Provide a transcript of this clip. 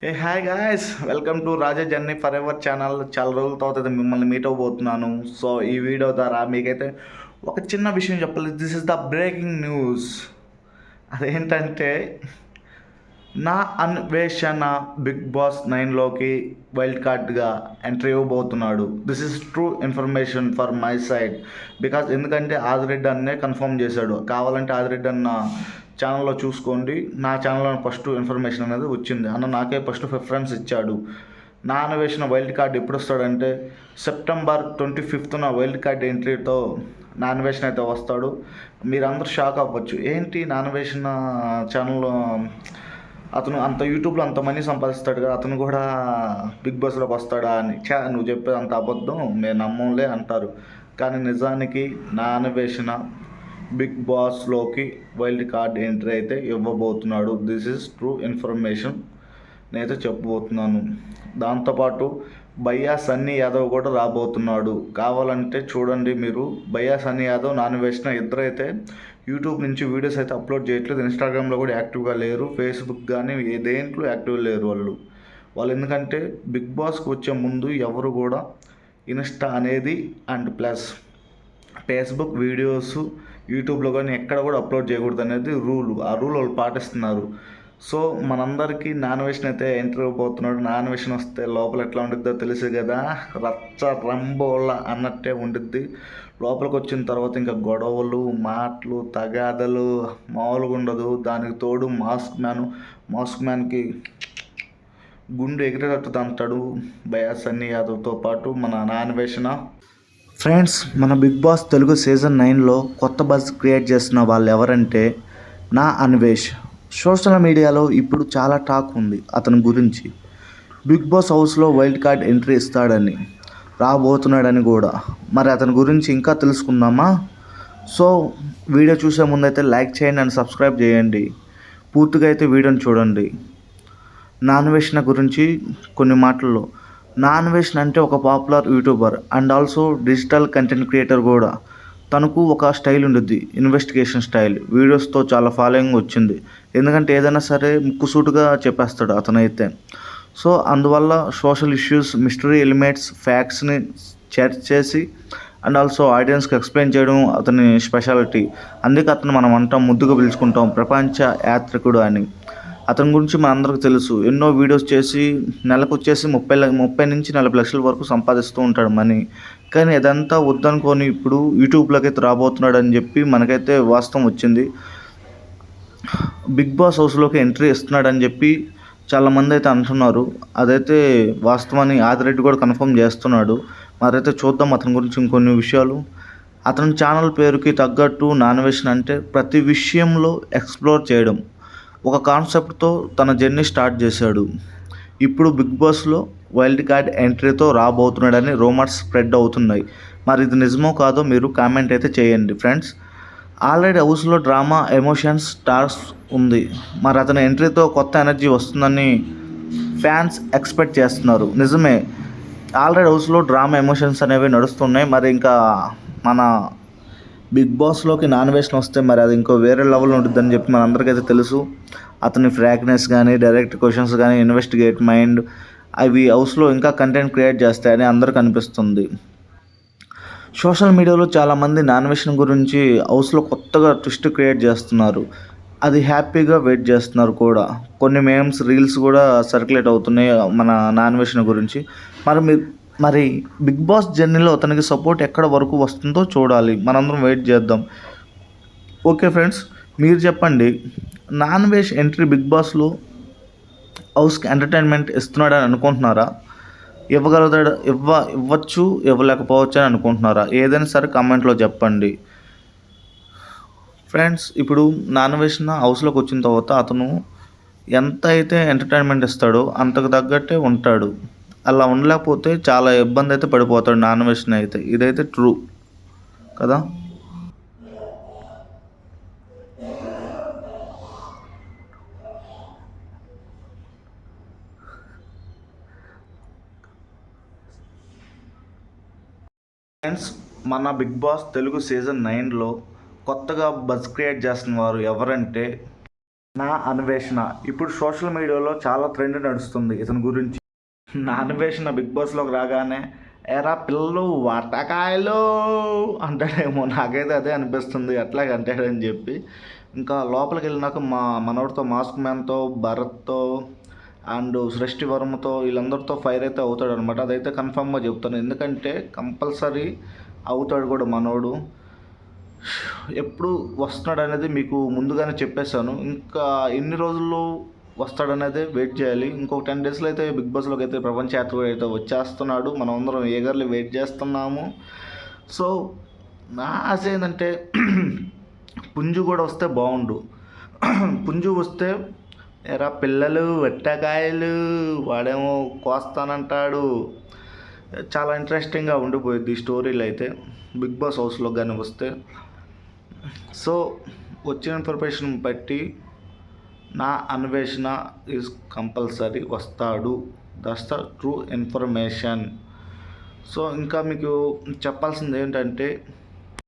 A hi guys, welcome to Raja journey for ever channel. చాలా రోజుల తర్వాత మిమ్మల్ని మీట్ అవ్వబోతున్నాను. సో ఈ వీడియో ద్వారా మీకైతే ఒక చిన్న విషయం చెప్పాలి. This is the breaking news. అదేంటంటే నా అన్వేషణ బిగ్ బాస్ 9లోకి వైల్డ్ కార్డ్గా ఎంట్రీ ఇవ్వబోతున్నాడు. This is true information for my side. Because ఎందుకంటే ఆదిరెడ్డి అన్నే కన్ఫర్మ్ చేశాడు. కావాలంటే ఆదిరెడ్డి అన్న ఛానల్లో చూసుకోండి. నా ఛానల్లో ఫస్ట్ ఇన్ఫర్మేషన్ అనేది వచ్చింది. అన్న నాకే ఫస్ట్ ప్రిఫరెన్స్ ఇచ్చాడు. నా అన్వేషణ వైల్డ్ కార్డ్ ఎప్పుడు వస్తాడంటే సెప్టెంబర్ 25న వైల్డ్ కార్డ్ ఎంట్రీతో నా అన్వేషణ అయితే వస్తాడు. మీరందరూ షాక్ అవ్వచ్చు, ఏంటి నా అన్వేషణ ఛానల్లో అతను అంత యూట్యూబ్లో అంత మనీ సంపాదిస్తాడు కదా, అతను కూడా బిగ్ బాస్లోకి వస్తాడా అని. నువ్వు చెప్పేది అంత అబద్ధం, మేము నమ్మంలే అంటారు. కానీ నిజానికి నా అన్వేషణ బిగ్ బాస్లోకి వైల్డ్ కార్డ్ ఎంట్రీ అయితే ఇవ్వబోతున్నాడు. దిస్ ఈజ్ ట్రూ ఇన్ఫర్మేషన్ నేనైతే చెప్పబోతున్నాను. దాంతోపాటు భయ్యా సన్నీ యాదవ్ కూడా రాబోతున్నాడు. కావాలంటే చూడండి మీరు. భయ్యా సన్నీ యాదవ్, నా అన్వేషణ ఇద్దరైతే యూట్యూబ్ నుంచి వీడియోస్ అయితే అప్లోడ్ చేయట్లేదు. ఇన్స్టాగ్రామ్లో కూడా యాక్టివ్గా లేరు. ఫేస్బుక్ కానీ ఏ దేంట్లో యాక్టివ్ లేరు వాళ్ళు. ఎందుకంటే బిగ్ బాస్కి వచ్చే ముందు ఎవరు కూడా ఇన్స్టా అనేది అండ్ ప్లస్ ఫేస్బుక్ వీడియోస్ యూట్యూబ్లో కానీ ఎక్కడ కూడా అప్లోడ్ చేయకూడదు అనేది ఆ రూల్ వాళ్ళు పాటిస్తున్నారు. సో మనందరికీ నాన్వేషన్ అయితే ఎంట్రీ అయిపోతున్నాడు. నాన్వేషన్ వస్తే లోపల ఎట్లా ఉండిద్దో తెలుసు కదా, రచ్చ రంబోళ్ళ అన్నట్టే ఉండిద్ది. లోపలికి వచ్చిన తర్వాత ఇంకా గొడవలు, మాటలు, తగాదలు మామూలుగా ఉండదు. దానికి తోడు మాస్క్ మ్యాన్కి గుండె ఎగిరేటట్టు తంటాడు భయ్యా సన్నీ యాదవ్తో పాటు మన నాన్వేషణ. ఫ్రెండ్స్, మన బిగ్ బాస్ తెలుగు సీజన్ 9లో కొత్త బజ్ క్రియేట్ చేస్తున్న వాళ్ళు ఎవరంటే నా అన్వేష్. సోషల్ మీడియాలో ఇప్పుడు చాలా టాక్ ఉంది అతని గురించి. బిగ్ బాస్ హౌస్లో వైల్డ్ కార్డ్ ఎంట్రీ ఇస్తాడని, రాబోతున్నాడని కూడా. మరి అతని గురించి ఇంకా తెలుసుకుందామా? సో వీడియో చూసే ముందైతే లైక్ చేయండి అండ్ సబ్స్క్రైబ్ చేయండి. పూర్తిగా అయితే వీడియోని చూడండి. నా అన్వేషణ గురించి కొన్ని మాటల్లో. నా అన్వేషణ అంటే ఒక popular YouTuber and also digital content creator కూడా. తనకు ఒక స్టైల్ ఉంటుంది, ఇన్వెస్టిగేషన్ స్టైల్. వీడియోస్తో చాలా ఫాలోయింగ్ వచ్చింది. ఎందుకంటే ఏదైనా సరే ముక్కుసూటుగా చెప్పేస్తాడు అతనైతే. సో అందువల్ల సోషల్ ఇష్యూస్, మిస్టరీ ఎలిమెంట్స్, ఫ్యాక్ట్స్ని సెర్చ్ చేసి అండ్ ఆల్సో ఆడియన్స్కి ఎక్స్ప్లెయిన్ చేయడం అతని స్పెషాలిటీ. అందుకే అతను మనం అంటాం, ముద్దుగా పిలుచుకుంటాం ప్రపంచ యాత్రికుడు అని. అతని గురించి మనందరికీ తెలుసు. ఎన్నో వీడియోస్ చేసి నెలకు వచ్చేసి 30 నుంచి 40 లక్షల వరకు సంపాదిస్తూ ఉంటాడు మనీ. కానీ ఇదంతా వద్దనుకొని ఇప్పుడు యూట్యూబ్లోకి అయితే రాబోతున్నాడు అని చెప్పి మనకైతే వాస్తవం వచ్చింది. బిగ్ బాస్ హౌస్లోకి ఎంట్రీ ఇస్తున్నాడని చెప్పి చాలామంది అయితే అంటున్నారు. అదైతే వాస్తవాన్ని ఆదిరెడ్డి కూడా కన్ఫర్మ్ చేస్తున్నాడు. మరైతే చూద్దాం అతని గురించి ఇంకొన్ని విషయాలు. అతని ఛానల్ పేరుకి తగ్గట్టు నాన్వేషన్ అంటే ప్రతి విషయంలో ఎక్స్ప్లోర్ చేయడం. ఒక కాన్సెప్ట్తో తన జర్నీ స్టార్ట్ చేశాడు. ఇప్పుడు బిగ్ బాస్లో వైల్డ్ కార్డ్ ఎంట్రీతో రాబోతున్నాడని రూమర్స్ స్ప్రెడ్ అవుతున్నాయి. మరి ఇది నిజమో కాదో మీరు కామెంట్ అయితే చేయండి ఫ్రెండ్స్. ఆల్రెడీ హౌస్లో డ్రామా, ఎమోషన్స్, స్టార్స్ ఉంది. మరి అతని ఎంట్రీతో కొత్త ఎనర్జీ వస్తుందని ఫ్యాన్స్ ఎక్స్పెక్ట్ చేస్తున్నారు. నిజమే, ఆల్రెడీ హౌస్లో డ్రామా, ఎమోషన్స్ అనేవి నడుస్తున్నాయి. మరి ఇంకా మన బిగ్ బాస్లోకి నాన్వేషన్ వస్తే మరి అది ఇంకో వేరే లెవెల్ ఉంటుందని చెప్పి మనందరికైతే తెలుసు. అతని ఫ్రాగ్నెస్ కానీ, డైరెక్ట్ క్వశ్చన్స్ కానీ, ఇన్వెస్టిగేట్ మైండ్, అవి హౌస్లో ఇంకా కంటెంట్ క్రియేట్ చేస్తాయని అందరికీ అనిపిస్తుంది. సోషల్ మీడియాలో చాలామంది నాన్వేషన్ గురించి హౌస్లో కొత్తగా ట్విస్ట్ క్రియేట్ చేస్తున్నారు. అది హ్యాపీగా వెయిట్ చేస్తున్నారు కూడా. కొన్ని మేమ్స్, రీల్స్ కూడా సర్క్యులేట్ అవుతున్నాయి మన నాన్వేషన్ గురించి. మరి బిగ్ బాస్ జర్నీలో అతనికి సపోర్ట్ ఎక్కడ వరకు వస్తుందో చూడాలి. మనందరం వెయిట్ చేద్దాం. ఓకే ఫ్రెండ్స్, మీరు చెప్పండి. నాన్వేష్ ఎంట్రీ బిగ్ బాస్లో హౌస్కి ఎంటర్టైన్మెంట్ ఇస్తున్నాడని అనుకుంటున్నారా? ఇవ్వచ్చు, ఇవ్వలేకపోవచ్చు అని అనుకుంటున్నారా? ఏదైనా సరే కామెంట్లో చెప్పండి ఫ్రెండ్స్. ఇప్పుడు నాన్వేషన్ హౌస్లోకి వచ్చిన తర్వాత అతను ఎంత అయితే ఎంటర్టైన్మెంట్ ఇస్తాడో అంతకు తగ్గట్టే ఉంటాడు. అలా ఉండలేకపోతే చాలా ఇబ్బంది అయితే పడిపోతాడు నాన్వేషన్ అయితే. ఇదైతే ట్రూ కదా. ఫ్రెండ్స్, మన బిగ్ బాస్ తెలుగు సీజన్ 9లో కొత్తగా బజ్ క్రియేట్ చేస్తున్న వారు ఎవరంటే నా అన్వేషణ ఇప్పుడు సోషల్ మీడియాలో చాలా ట్రెండ్ నడుస్తుంది ఇతని గురించి. నా అన్వేషణ బిగ్ బాస్లోకి రాగానే ఎరా పిల్లలు వాటకాయలు అంటాడేమో, నాకైతే అదే అనిపిస్తుంది అట్లాగే అంటాడని చెప్పి. ఇంకా లోపలికి వెళ్ళినాక మనోడితో మాస్క్ మ్యాన్తో భరత్తో అండ్ సృష్టి వర్మతో వీళ్ళందరితో ఫైర్ అయితే అవుతాడు అనమాట. అదైతే కన్ఫామ్గా చెప్తాను, ఎందుకంటే కంపల్సరీ అవుతాడు కూడా మనోడు. ఎప్పుడు వస్తున్నాడు అనేది మీకు ముందుగానే చెప్పేశాను. ఇంకా ఎన్ని రోజుల్లో వస్తాడనేది వెయిట్ చేయాలి. ఇంకొక 10 డేస్లో అయితే బిగ్ బాస్లోకి అయితే ప్రపంచ యాత్రికుడు అయితే వచ్చేస్తున్నాడు. మనం అందరం ఏగర్లీ వెయిట్ చేస్తున్నాము. సో నా ఆశ ఏంటంటే పుంజు కూడా వస్తే బాగుండు. పుంజు వస్తే ఎరా పిల్లలు వట్టకాయలు వాడేమో కోస్తానంటాడు. చాలా ఇంట్రెస్టింగ్గా ఉండిపోయింది ఈ స్టోరీలు అయితే బిగ్ బాస్ హౌస్లో కానీ వస్తే. సో వచ్చిన ఇన్ఫర్మేషన్ బట్టి నా అన్వేషణ ఈజ్ కంపల్సరీ వస్తాడు. That's the true information. So ఇంకా మీకు చెప్పాల్సింది ఏంటంటే